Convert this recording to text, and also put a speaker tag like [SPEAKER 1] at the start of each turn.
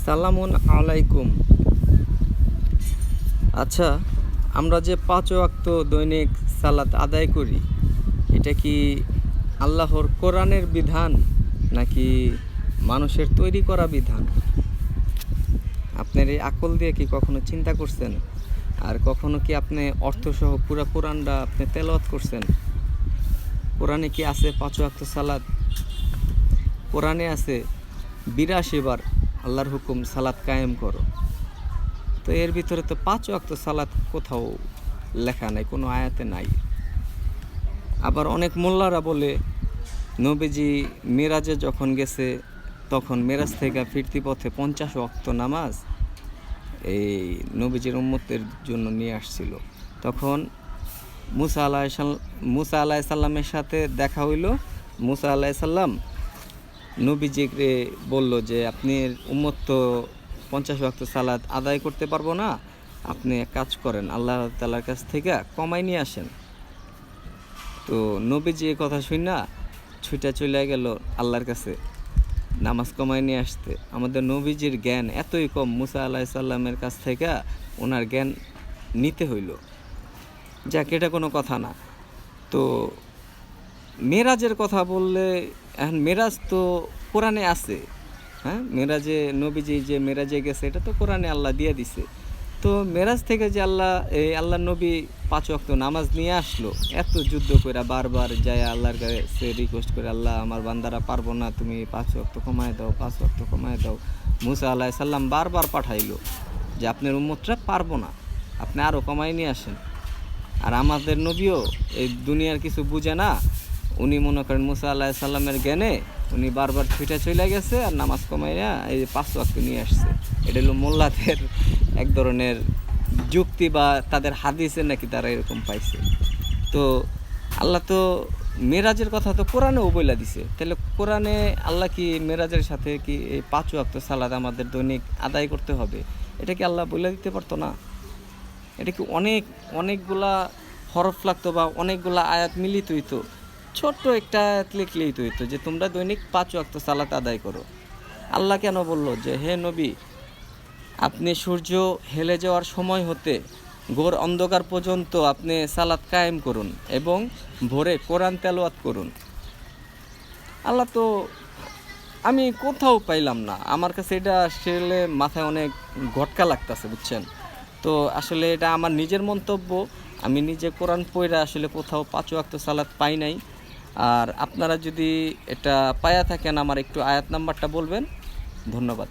[SPEAKER 1] সালামুন আলাইকুম। আচ্ছা, আমরা যে 5 ওয়াক্ত দৈনিক সালাত আদায় করি, এটা কি আল্লাহর কোরআনের বিধান নাকি মানুষের তৈরি করা বিধান? আপনার এই আকল দিয়ে কি কখনো চিন্তা করছেন? আর কখনো কি আপনি অর্থসহ পুরো কোরআনটা আপনি তেলাওয়াত করছেন? কোরআনে কি আছে 5 ওয়াক্ত সালাত? কোরআনে আছে 82 বার আল্লাহর হুকুম সালাত কায়েম করো। তো এর ভিতরে তো 5 ওয়াক্ত সালাত কোথাও লেখা নাই, কোনো আয়াতে নাই। আবার অনেক মোল্লারা বলে নবীজি মেরাজে যখন গেছে তখন মেরাজ থেকে ফিরতি পথে 50 ওয়াক্ত নামাজ এই নবীজির উম্মতের জন্য নিয়ে আসছিল। তখন মুসা আলাইসাল্লামের সাথে দেখা হইল। মুসা আলাইসাল্লাম নবীজিকে বলল যে আপনি উম্মত তো 50 ওয়াক্ত সালাত আদায় করতে পারবো না, আপনি এক কাজ করেন, আল্লাহ তাআলার কাছ থেকে কমাই নিয়ে আসেন। তো নবীজি এই কথা শুই না ছুটে চলে গেল আল্লাহর কাছে নামাজ কমাই নিয়ে আসতে। আমাদের নবীজির জ্ঞান এতই কম, মুসা আলাইসাল্লামের কাছ থেকে ওনার জ্ঞান নিতে হইল। যাক, এটা কোনো কথা না। তো মেরাজের কথা বললে, এখন মেরাজ তো কোরআনে আছে। হ্যাঁ, মেরাজে নবীজি যে মেরাজে গেছে এটা তো কোরআনে আল্লাহ দিয়ে দিছে। তো মেরাজ থেকে যে আল্লাহ নবী 5 ওয়াক্ত নামাজ নিয়ে আসলো, এত যুদ্ধ করে বারবার যায় আল্লাহর কাছে রিকোয়েস্ট করে, আল্লাহ আমার বান্দারা পারবো না, তুমি 5 ওয়াক্ত কমায় দাও, 5 ওয়াক্ত কমায় দাও। মুসা আলাইসাল্লাম বারবার পাঠাইলো যে আপনার উম্মতরা পারবো না, আপনি আরও কমায় নিয়ে আসেন। আর আমাদের নবীও এই দুনিয়ার কিছু বুঝে না, উনি মনে করেন মুসা আলাইসাল্লামের জ্ঞানে উনি বারবার ছুটে চলে গেছে আর নামাজ কমাইয়া এই 5 ওয়াক্ত নিয়ে আসছে। এটা হলো মোল্লাদের এক ধরনের যুক্তি, বা তাদের হাদিসে নাকি তারা এরকম পাইছে। তো আল্লাহ তো মেরাজের কথা তো কোরআনেও বইলা দিছে, তাহলে কোরআনে আল্লাহ কি মেরাজের সাথে কি এই 5 ওয়াক্ত সালাত আমাদের দৈনিক আদায় করতে হবে, এটা কি আল্লাহ বলে দিতে পারতো না? এটা কি অনেকগুলা হরফ লাগতো বা অনেকগুলা আয়াত মিলিত হইতো? ছোট্ট একটা আয়াত লিখলেই তো হইতো যে তোমরা দৈনিক 5 ওয়াক্ত সালাত আদায় করো। আল্লাহ কেন বলল যে হে নবী, আপনি সূর্য হেলে যাওয়ার সময় হতে ঘোর অন্ধকার পর্যন্ত আপনি সালাত কায়েম করুন এবং ভোরে কোরআন তেলাওয়াত করুন? আল্লাহ তো আমি কোথাও পাইলাম না। আমার কাছে এটা আসলে মাথায় অনেক ঘটকা লাগতেছে, বুঝছেন? তো আসলে এটা আমার নিজের মন্তব্য, আমি নিজে কোরআন পড়ে আসলে কোথাও 5 ওয়াক্ত সালাত পাই নাই। আর আপনারা যদি এটা পায়া থাকেন আমার একটু আয়াত নাম্বারটা বলবেন। ধন্যবাদ।